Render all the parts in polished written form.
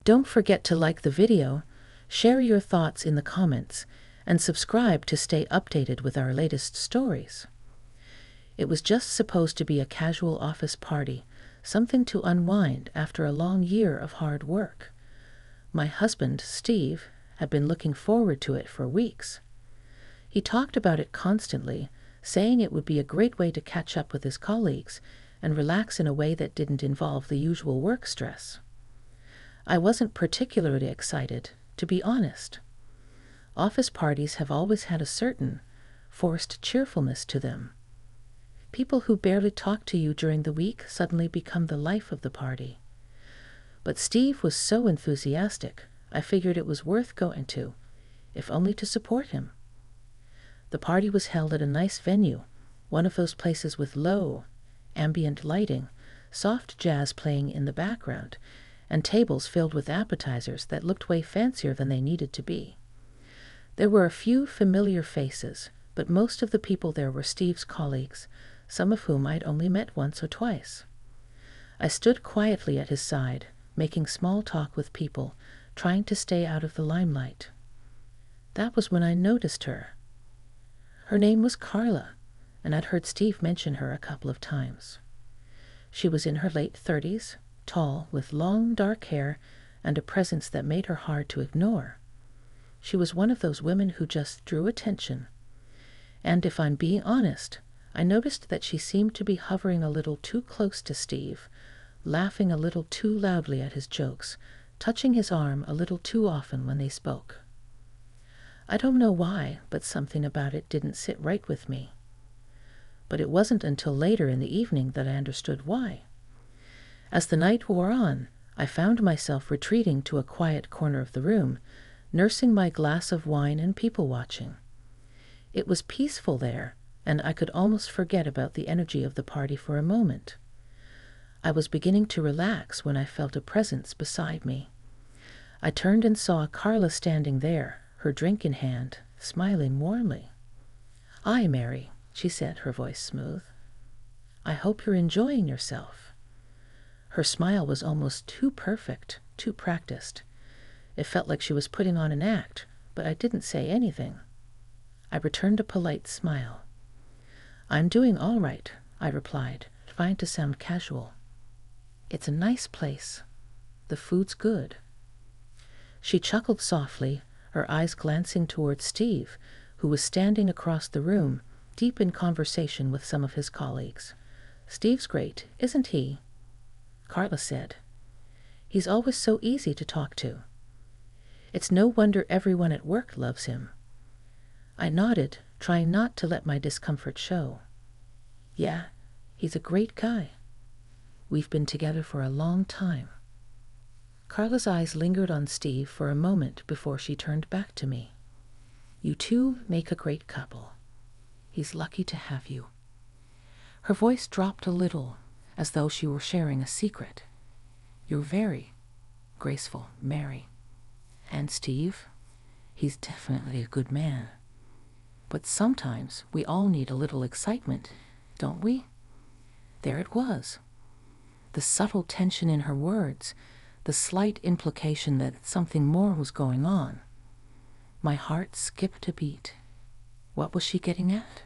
Don't forget to like the video, share your thoughts in the comments, and subscribe to stay updated with our latest stories. It was just supposed to be a casual office party, something to unwind after a long year of hard work. My husband, Steve, had been looking forward to it for weeks. He talked about it constantly, saying it would be a great way to catch up with his colleagues and relax in a way that didn't involve the usual work stress. I wasn't particularly excited, to be honest. Office parties have always had a certain forced cheerfulness to them. People who barely talk to you during the week suddenly become the life of the party. But Steve was so enthusiastic, I figured it was worth going to, if only to support him. The party was held at a nice venue, one of those places with low, ambient lighting, soft jazz playing in the background, and tables filled with appetizers that looked way fancier than they needed to be. There were a few familiar faces, but most of the people there were Steve's colleagues, some of whom I'd only met once or twice. I stood quietly at his side, making small talk with people, trying to stay out of the limelight. That was when I noticed her. Her name was Carla, and I'd heard Steve mention her a couple of times. She was in her late 30s, tall, with long dark hair and a presence that made her hard to ignore. She was one of those women who just drew attention. And if I'm being honest, I noticed that she seemed to be hovering a little too close to Steve, laughing a little too loudly at his jokes, touching his arm a little too often when they spoke. I don't know why, but something about it didn't sit right with me. But it wasn't until later in the evening that I understood why. As the night wore on, I found myself retreating to a quiet corner of the room, nursing my glass of wine and people-watching. It was peaceful there, and I could almost forget about the energy of the party for a moment. I was beginning to relax when I felt a presence beside me. I turned and saw Carla standing there, her drink in hand, smiling warmly. "Aye, Mary," she said, her voice smooth. "I hope you're enjoying yourself." Her smile was almost too perfect, too practiced. It felt like she was putting on an act, but I didn't say anything. I returned a polite smile. "I'm doing all right," I replied, trying to sound casual. "It's a nice place. The food's good." She chuckled softly, her eyes glancing towards Steve, who was standing across the room, deep in conversation with some of his colleagues. "Steve's great, isn't he?" Carla said. "He's always so easy to talk to. It's no wonder everyone at work loves him." I nodded, trying not to let my discomfort show. "Yeah, he's a great guy. We've been together for a long time." Carla's eyes lingered on Steve for a moment before she turned back to me. "You two make a great couple. He's lucky to have you." Her voice dropped a little, as though she were sharing a secret. "You're very graceful, Mary. And Steve, he's definitely a good man. But sometimes we all need a little excitement, don't we?" There it was. The subtle tension in her words, the slight implication that something more was going on. My heart skipped a beat. What was she getting at?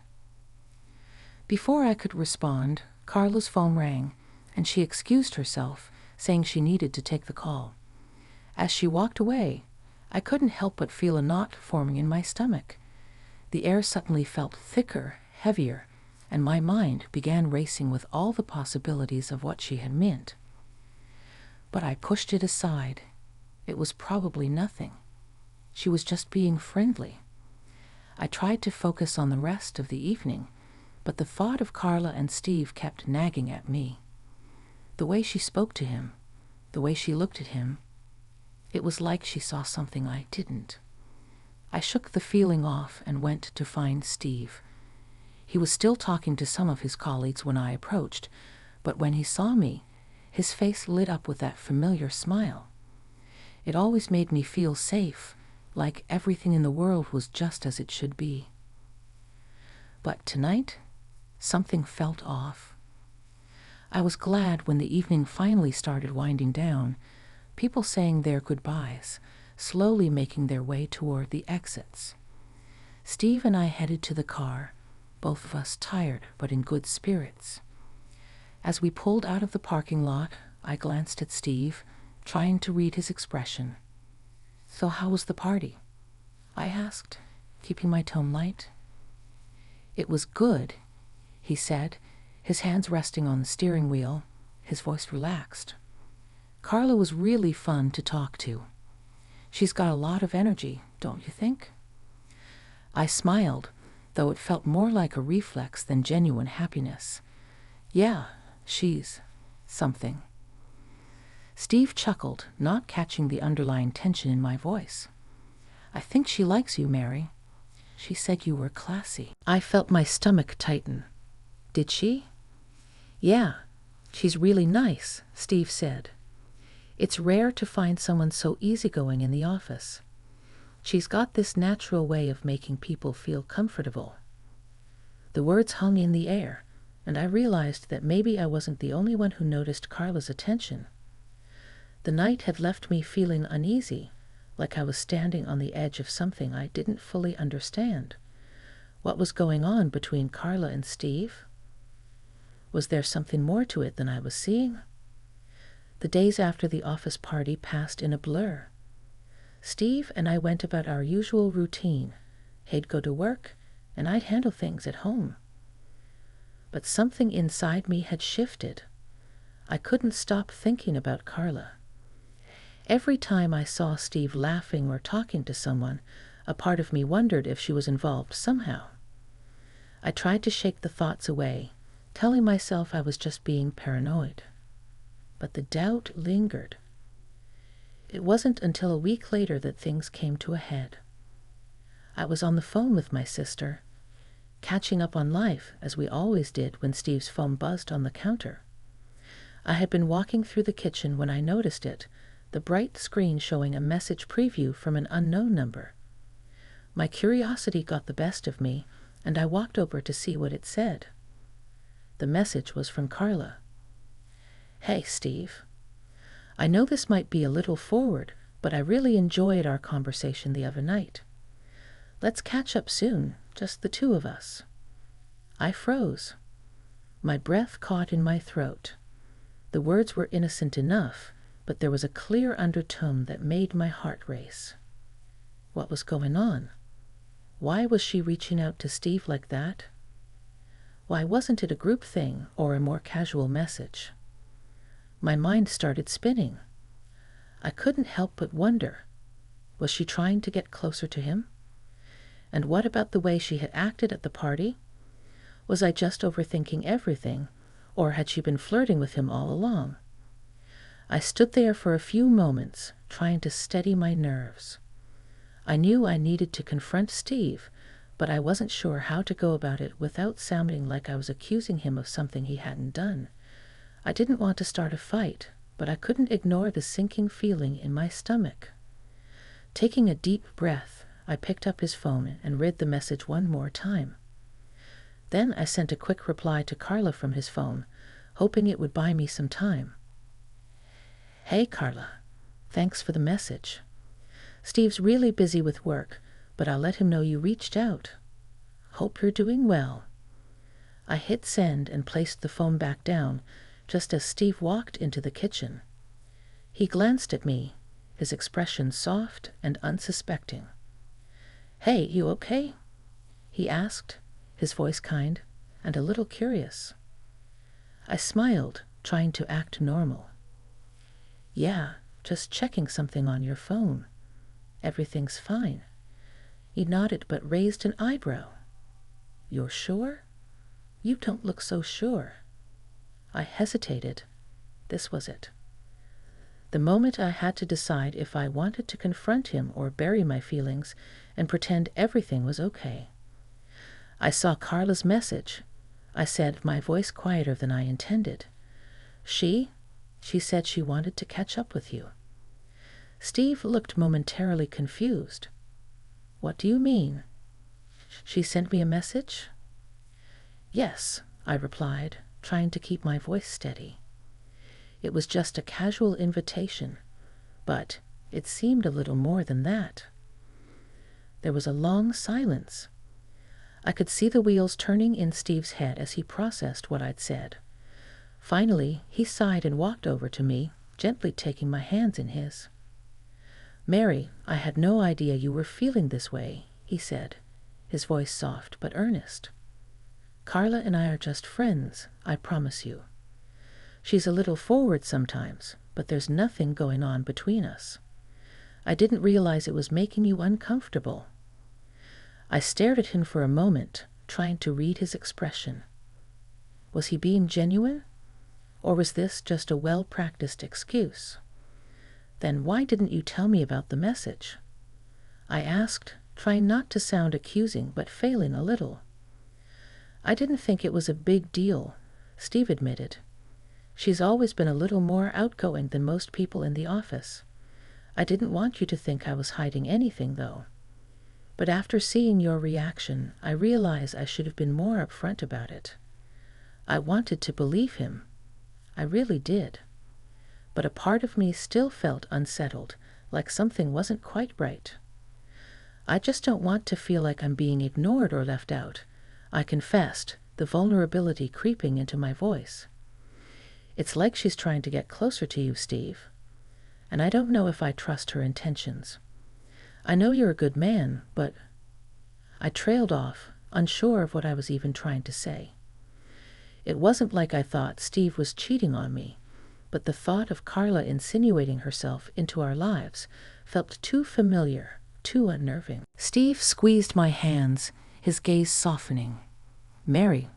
Before I could respond, Carla's phone rang, and she excused herself, saying she needed to take the call. As she walked away, I couldn't help but feel a knot forming in my stomach. The air suddenly felt thicker, heavier, and my mind began racing with all the possibilities of what she had meant. But I pushed it aside. It was probably nothing. She was just being friendly. I tried to focus on the rest of the evening, but the thought of Carla and Steve kept nagging at me. The way she spoke to him, the way she looked at him, it was like she saw something I didn't. I shook the feeling off and went to find Steve. He was still talking to some of his colleagues when I approached, but when he saw me, his face lit up with that familiar smile. It always made me feel safe, like everything in the world was just as it should be. But tonight, something felt off. I was glad when the evening finally started winding down, people saying their goodbyes, slowly making their way toward the exits. Steve and I headed to the car, both of us tired but in good spirits. As we pulled out of the parking lot, I glanced at Steve, trying to read his expression. "So how was the party?" I asked, keeping my tone light. "It was good," he said, his hands resting on the steering wheel, his voice relaxed. "Carla was really fun to talk to. She's got a lot of energy, don't you think?" I smiled, though it felt more like a reflex than genuine happiness. "Yeah, she's something." Steve chuckled, not catching the underlying tension in my voice. "I think she likes you, Mary. She said you were classy." I felt my stomach tighten. "Did she?" "Yeah, she's really nice," Steve said. "It's rare to find someone so easygoing in the office. She's got this natural way of making people feel comfortable." The words hung in the air, and I realized that maybe I wasn't the only one who noticed Carla's attention. The night had left me feeling uneasy, like I was standing on the edge of something I didn't fully understand. What was going on between Carla and Steve? Was there something more to it than I was seeing? The days after the office party passed in a blur. Steve and I went about our usual routine. He'd go to work, and I'd handle things at home. But something inside me had shifted. I couldn't stop thinking about Carla. Every time I saw Steve laughing or talking to someone, a part of me wondered if she was involved somehow. I tried to shake the thoughts away, telling myself I was just being paranoid. But the doubt lingered. It wasn't until a week later that things came to a head. I was on the phone with my sister, catching up on life, as we always did when Steve's phone buzzed on the counter. I had been walking through the kitchen when I noticed it, the bright screen showing a message preview from an unknown number. My curiosity got the best of me, and I walked over to see what it said. The message was from Carla. "Hey, Steve. I know this might be a little forward, but I really enjoyed our conversation the other night. Let's catch up soon, just the two of us." I froze. My breath caught in my throat. The words were innocent enough, but there was a clear undertone that made my heart race. What was going on? Why was she reaching out to Steve like that? Why wasn't it a group thing or a more casual message? My mind started spinning. I couldn't help but wonder, was she trying to get closer to him? And what about the way she had acted at the party? Was I just overthinking everything, or had she been flirting with him all along? I stood there for a few moments, trying to steady my nerves. I knew I needed to confront Steve, but I wasn't sure how to go about it without sounding like I was accusing him of something he hadn't done. I didn't want to start a fight, but I couldn't ignore the sinking feeling in my stomach. Taking a deep breath, I picked up his phone and read the message one more time. Then I sent a quick reply to Carla from his phone, hoping it would buy me some time. "Hey, Carla. Thanks for the message. Steve's really busy with work, but I'll let him know you reached out. Hope you're doing well." I hit send and placed the phone back down, just as Steve walked into the kitchen. He glanced at me, his expression soft and unsuspecting. "Hey, you okay?" he asked, his voice kind and a little curious. I smiled, trying to act normal. "Yeah, just checking something on your phone. Everything's fine." He nodded but raised an eyebrow. "You're sure? You don't look so sure." I hesitated. This was it. The moment I had to decide if I wanted to confront him or bury my feelings and pretend everything was okay. I saw Carla's message. I said, my voice quieter than I intended. She said she wanted to catch up with you." Steve looked momentarily confused. "What do you mean? She sent me a message?" "Yes," I replied, trying to keep my voice steady. "It was just a casual invitation. but it seemed a little more than that. There was a long silence. I could see the wheels turning in Steve's head as he processed what I'd said. Finally, he sighed and walked over to me, gently taking my hands in his. "Mary, I had no idea you were feeling this way," he said, his voice soft but earnest. "Carla and I are just friends, I promise you. She's a little forward sometimes, but there's nothing going on between us. I didn't realize it was making you uncomfortable." I stared at him for a moment, trying to read his expression. Was he being genuine? Or was this just a well-practiced excuse? "Then why didn't you tell me about the message?" I asked, trying not to sound accusing, but failing a little. "I didn't think it was a big deal," Steve admitted. "She's always been a little more outgoing than most people in the office. I didn't want you to think I was hiding anything, though. But after seeing your reaction, I realize I should have been more upfront about it. I wanted to believe him. I really did. But a part of me still felt unsettled, like something wasn't quite right. I just don't want to feel like I'm being ignored or left out," I confessed, the vulnerability creeping into my voice. "It's like she's trying to get closer to you, Steve. And I don't know if I trust her intentions. I know you're a good man, but—" I trailed off, unsure of what I was even trying to say. It wasn't like I thought Steve was cheating on me, but the thought of Carla insinuating herself into our lives felt too familiar, too unnerving. Steve squeezed my hands, his gaze softening. "Mary,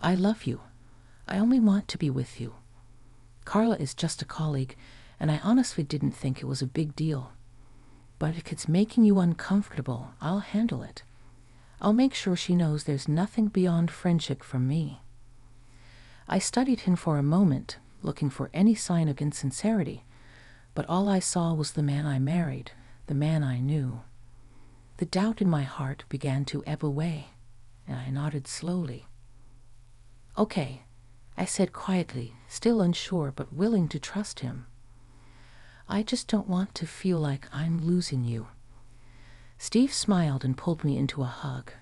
I love you. I only want to be with you. Carla is just a colleague, and I honestly didn't think it was a big deal. But if it's making you uncomfortable, I'll handle it. I'll make sure she knows there's nothing beyond friendship from me." I studied him for a moment, looking for any sign of insincerity, but all I saw was the man I married, the man I knew. The doubt in my heart began to ebb away, and I nodded slowly. "Okay," I said quietly, still unsure but willing to trust him. "I just don't want to feel like I'm losing you." Steve smiled and pulled me into a hug.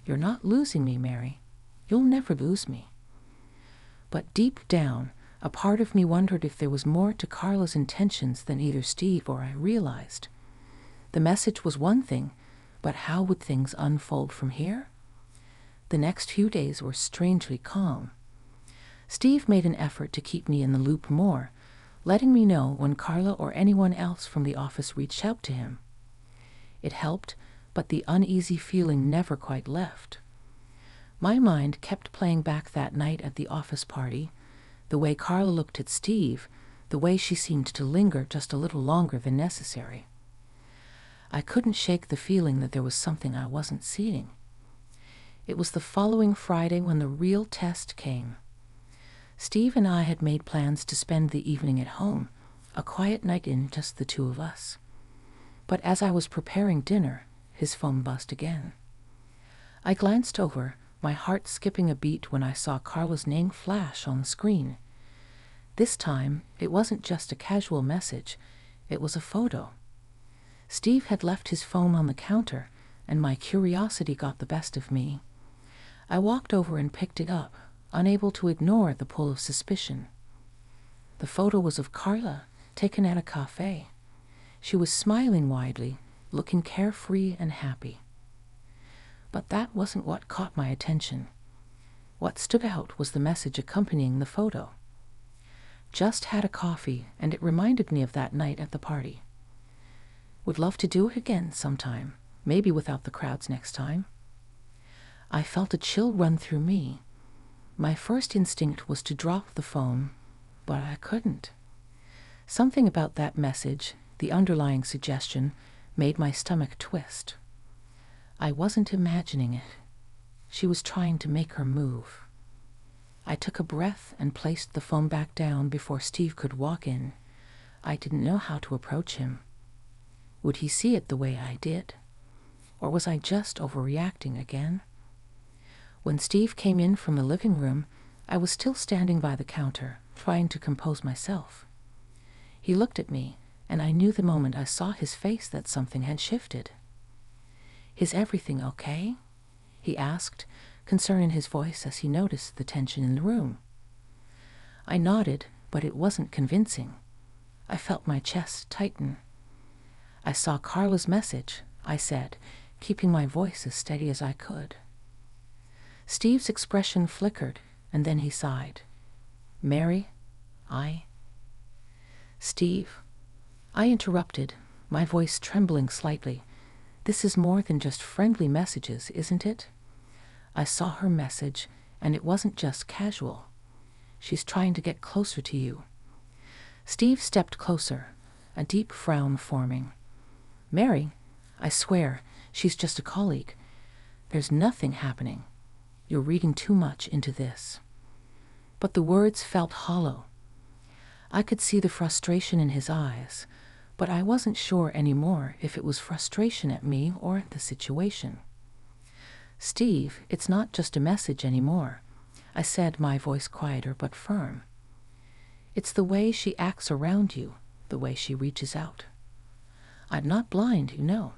"You're not losing me, Mary. You'll never lose me." But deep down, a part of me wondered if there was more to Carla's intentions than either Steve or I realized. The message was one thing, but how would things unfold from here? The next few days were strangely calm. Steve made an effort to keep me in the loop more, letting me know when Carla or anyone else from the office reached out to him. It helped, but the uneasy feeling never quite left. My mind kept playing back that night at the office party, the way Carla looked at Steve, the way she seemed to linger just a little longer than necessary. I couldn't shake the feeling that there was something I wasn't seeing. It was the following Friday when the real test came. Steve and I had made plans to spend the evening at home, a quiet night in, just the two of us. But as I was preparing dinner, his phone buzzed again. I glanced over, my heart skipping a beat when I saw Carla's name flash on the screen. This time, it wasn't just a casual message, it was a photo. Steve had left his phone on the counter, and my curiosity got the best of me. I walked over and picked it up, unable to ignore the pull of suspicion. The photo was of Carla, taken at a cafe. She was smiling widely, looking carefree and happy. But that wasn't what caught my attention. What stood out was the message accompanying the photo. "Just had a coffee, and it reminded me of that night at the party. Would love to do it again sometime, maybe without the crowds next time." I felt a chill run through me. My first instinct was to drop the phone, but I couldn't. Something about that message, the underlying suggestion, made my stomach twist. I wasn't imagining it. She was trying to make her move. I took a breath and placed the phone back down before Steve could walk in. I didn't know how to approach him. Would he see it the way I did? Or was I just overreacting again? When Steve came in from the living room, I was still standing by the counter, trying to compose myself. He looked at me, and I knew the moment I saw his face that something had shifted. "Is everything okay?" he asked, concern in his voice as he noticed the tension in the room. I nodded, but it wasn't convincing. I felt my chest tighten. "I saw Carla's message," I said, keeping my voice as steady as I could. Steve's expression flickered, and then he sighed. "Mary, Steve," I interrupted, my voice trembling slightly. "This is more than just friendly messages, isn't it? I saw her message, and it wasn't just casual. She's trying to get closer to you." Steve stepped closer, a deep frown forming. "Mary, I swear, she's just a colleague. There's nothing happening. You're reading too much into this." But the words felt hollow. I could see the frustration in his eyes, but I wasn't sure anymore if it was frustration at me or the situation. "Steve, it's not just a message anymore," I said, my voice quieter but firm. "It's the way she acts around you, the way she reaches out. I'm not blind, you know.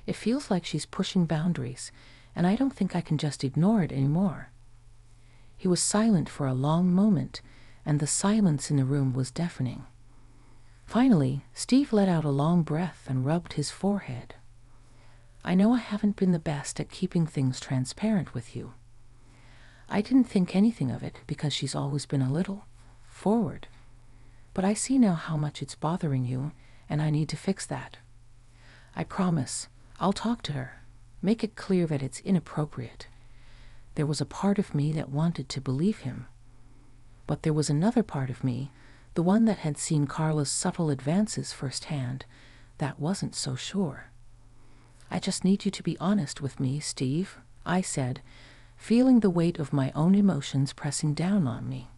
It feels like she's pushing boundaries, and I don't think I can just ignore it anymore." He was silent for a long moment, and the silence in the room was deafening. Finally, Steve let out a long breath and rubbed his forehead. "I know I haven't been the best at keeping things transparent with you. I didn't think anything of it because she's always been a little forward. But I see now how much it's bothering you, and I need to fix that. I promise, I'll talk to her, make it clear that it's inappropriate." There was a part of me that wanted to believe him. But there was another part of me, the one that had seen Carla's subtle advances firsthand, that wasn't so sure. "I just need you to be honest with me, Steve," I said, feeling the weight of my own emotions pressing down on me.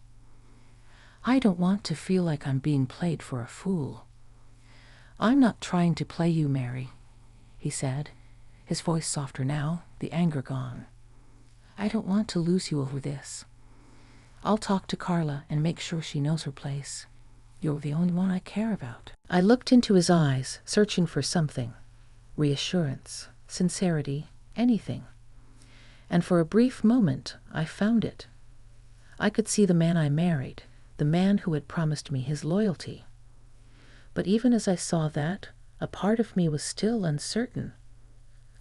"I don't want to feel like I'm being played for a fool." "I'm not trying to play you, Mary," he said, his voice softer now, the anger gone. "I don't want to lose you over this. I'll talk to Carla and make sure she knows her place. You're the only one I care about." I looked into his eyes, searching for something. Reassurance, sincerity, anything. And for a brief moment, I found it. I could see the man I married, the man who had promised me his loyalty. But even as I saw that, a part of me was still uncertain.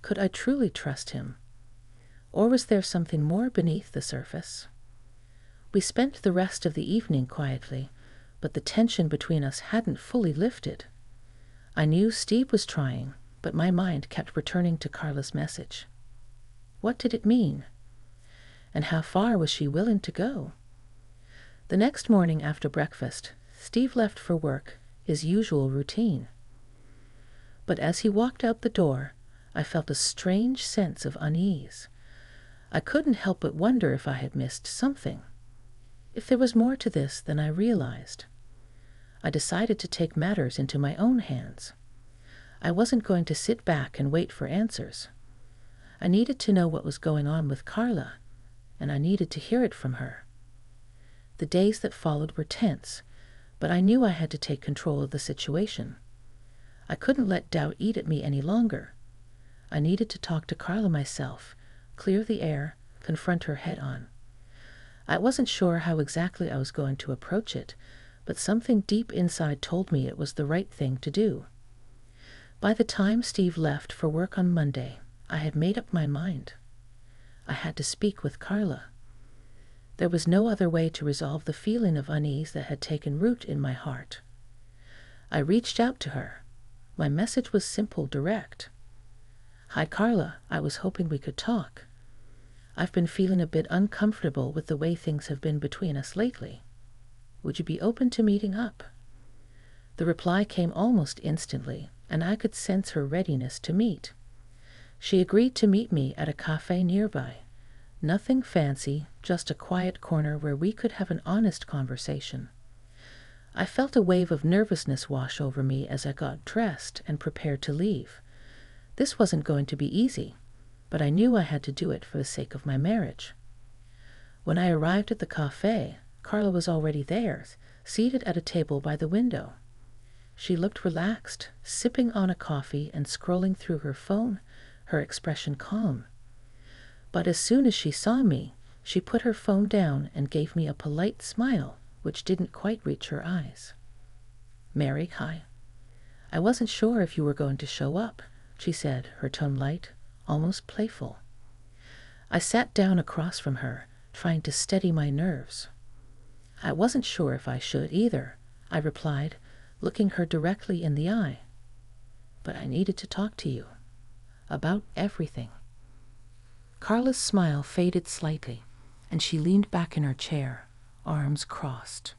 Could I truly trust him? Or was there something more beneath the surface? We spent the rest of the evening quietly, but the tension between us hadn't fully lifted. I knew Steve was trying, but my mind kept returning to Carla's message. What did it mean? And how far was she willing to go? The next morning after breakfast, Steve left for work, his usual routine. But as he walked out the door, I felt a strange sense of unease. I couldn't help but wonder if I had missed something, if there was more to this than I realized. I decided to take matters into my own hands. I wasn't going to sit back and wait for answers. I needed to know what was going on with Carla, and I needed to hear it from her. The days that followed were tense, but I knew I had to take control of the situation. I couldn't let doubt eat at me any longer. I needed to talk to Carla myself, clear the air, confront her head-on. I wasn't sure how exactly I was going to approach it, but something deep inside told me it was the right thing to do. By the time Steve left for work on Monday, I had made up my mind. I had to speak with Carla. There was no other way to resolve the feeling of unease that had taken root in my heart. I reached out to her. My message was simple, direct. "Hi, Carla, I was hoping we could talk. I've been feeling a bit uncomfortable with the way things have been between us lately. Would you be open to meeting up?" The reply came almost instantly, and I could sense her readiness to meet. She agreed to meet me at a cafe nearby. Nothing fancy, just a quiet corner where we could have an honest conversation. I felt a wave of nervousness wash over me as I got dressed and prepared to leave. This wasn't going to be easy, but I knew I had to do it for the sake of my marriage. When I arrived at the cafe, Carla was already there, seated at a table by the window. She looked relaxed, sipping on a coffee and scrolling through her phone, her expression calm. But as soon as she saw me, she put her phone down and gave me a polite smile, which didn't quite reach her eyes. "Mary, hi. I wasn't sure if you were going to show up," she said, her tone light, almost playful. I sat down across from her, trying to steady my nerves. "I wasn't sure if I should either," I replied, looking her directly in the eye. "But I needed to talk to you. About everything." Carla's smile faded slightly, and she leaned back in her chair, arms crossed.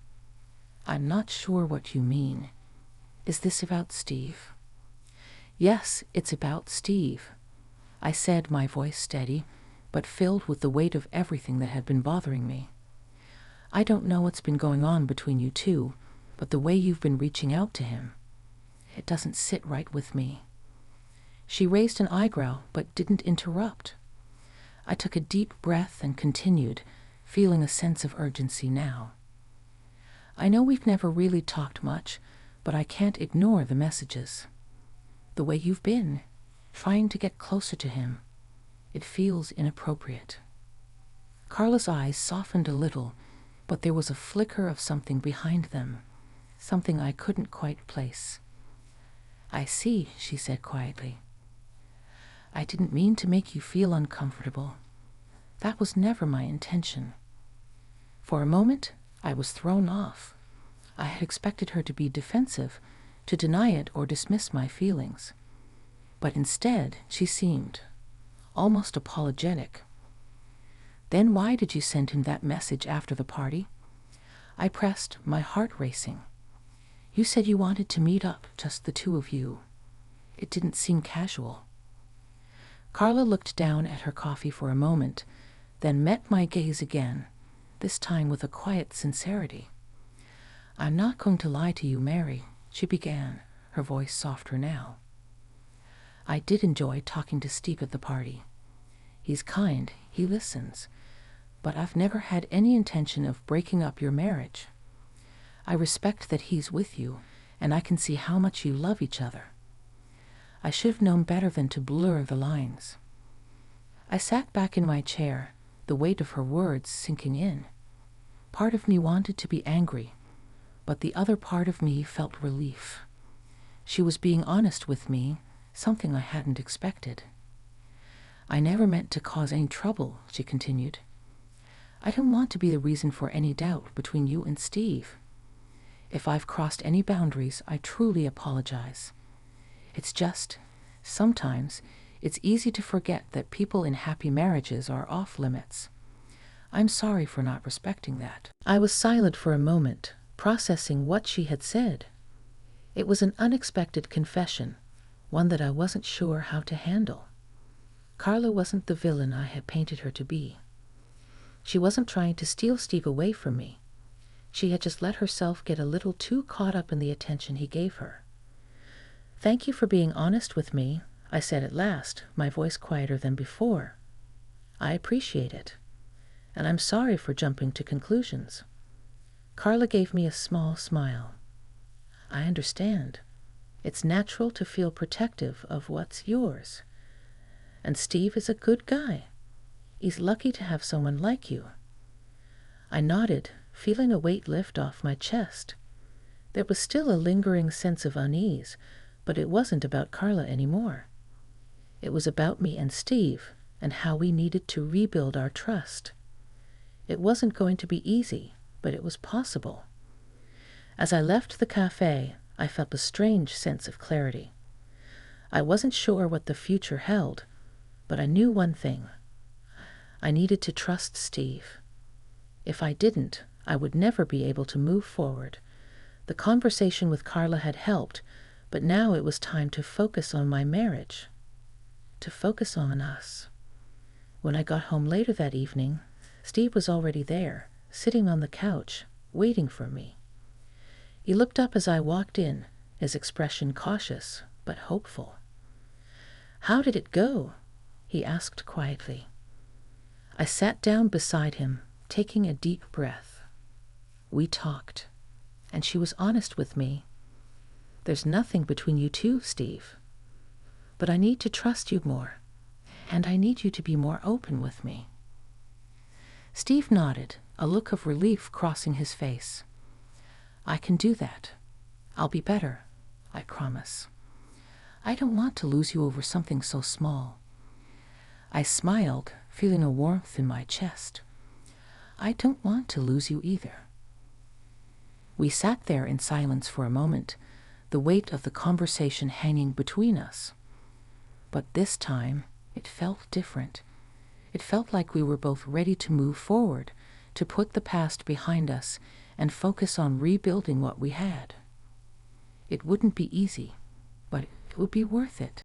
"I'm not sure what you mean. Is this about Steve?" "Yes, it's about Steve," I said, my voice steady, but filled with the weight of everything that had been bothering me. "I don't know what's been going on between you two, but the way you've been reaching out to him, it doesn't sit right with me." She raised an eyebrow but didn't interrupt. I took a deep breath and continued, feeling a sense of urgency now. "I know we've never really talked much, but I can't ignore the messages. The way you've been, trying to get closer to him, it feels inappropriate." Carla's eyes softened a little, but there was a flicker of something behind them, something I couldn't quite place. "I see," she said quietly. "I didn't mean to make you feel uncomfortable. That was never my intention." For a moment, I was thrown off. I had expected her to be defensive, to deny it or dismiss my feelings. But instead, she seemed almost apologetic. "Then why did you send him that message after the party?" I pressed, my heart racing. "You said you wanted to meet up, just the two of you. It didn't seem casual." Carla looked down at her coffee for a moment, then met my gaze again, this time with a quiet sincerity. "I'm not going to lie to you, Mary," she began, her voice softer now. "I did enjoy talking to Steve at the party. He's kind, he listens, but I've never had any intention of breaking up your marriage. I respect that he's with you, and I can see how much you love each other. I should have known better than to blur the lines." I sat back in my chair, the weight of her words sinking in. Part of me wanted to be angry, but the other part of me felt relief. She was being honest with me, something I hadn't expected. "I never meant to cause any trouble," she continued. "I don't want to be the reason for any doubt between you and Steve. If I've crossed any boundaries, I truly apologize. It's just, sometimes, it's easy to forget that people in happy marriages are off limits. I'm sorry for not respecting that." I was silent for a moment, processing what she had said. It was an unexpected confession, one that I wasn't sure how to handle. Carla wasn't the villain I had painted her to be. She wasn't trying to steal Steve away from me. She had just let herself get a little too caught up in the attention he gave her. "Thank you for being honest with me," I said at last, my voice quieter than before. "I appreciate it, and I'm sorry for jumping to conclusions." Carla gave me a small smile. "I understand. It's natural to feel protective of what's yours. And Steve is a good guy. He's lucky to have someone like you." I nodded, feeling a weight lift off my chest. There was still a lingering sense of unease, but it wasn't about Carla anymore. It was about me and Steve, and how we needed to rebuild our trust. It wasn't going to be easy, but it was possible. As I left the cafe, I felt a strange sense of clarity. I wasn't sure what the future held, but I knew one thing. I needed to trust Steve. If I didn't, I would never be able to move forward. The conversation with Carla had helped, but now it was time to focus on my marriage, to focus on us. When I got home later that evening, Steve was already there, sitting on the couch, waiting for me. He looked up as I walked in, his expression cautious but hopeful. "How did it go?" he asked quietly. I sat down beside him, taking a deep breath. We talked, and she was honest with me. There's nothing between you two, Steve. But I need to trust you more, and I need you to be more open with me." Steve nodded, a look of relief crossing his face. "I can do that. I'll be better, I promise. I don't want to lose you over something so small." I smiled, feeling a warmth in my chest. "I don't want to lose you either." We sat there in silence for a moment, the weight of the conversation hanging between us. But this time, it felt different. It felt like we were both ready to move forward, to put the past behind us and focus on rebuilding what we had. It wouldn't be easy, but it would be worth it.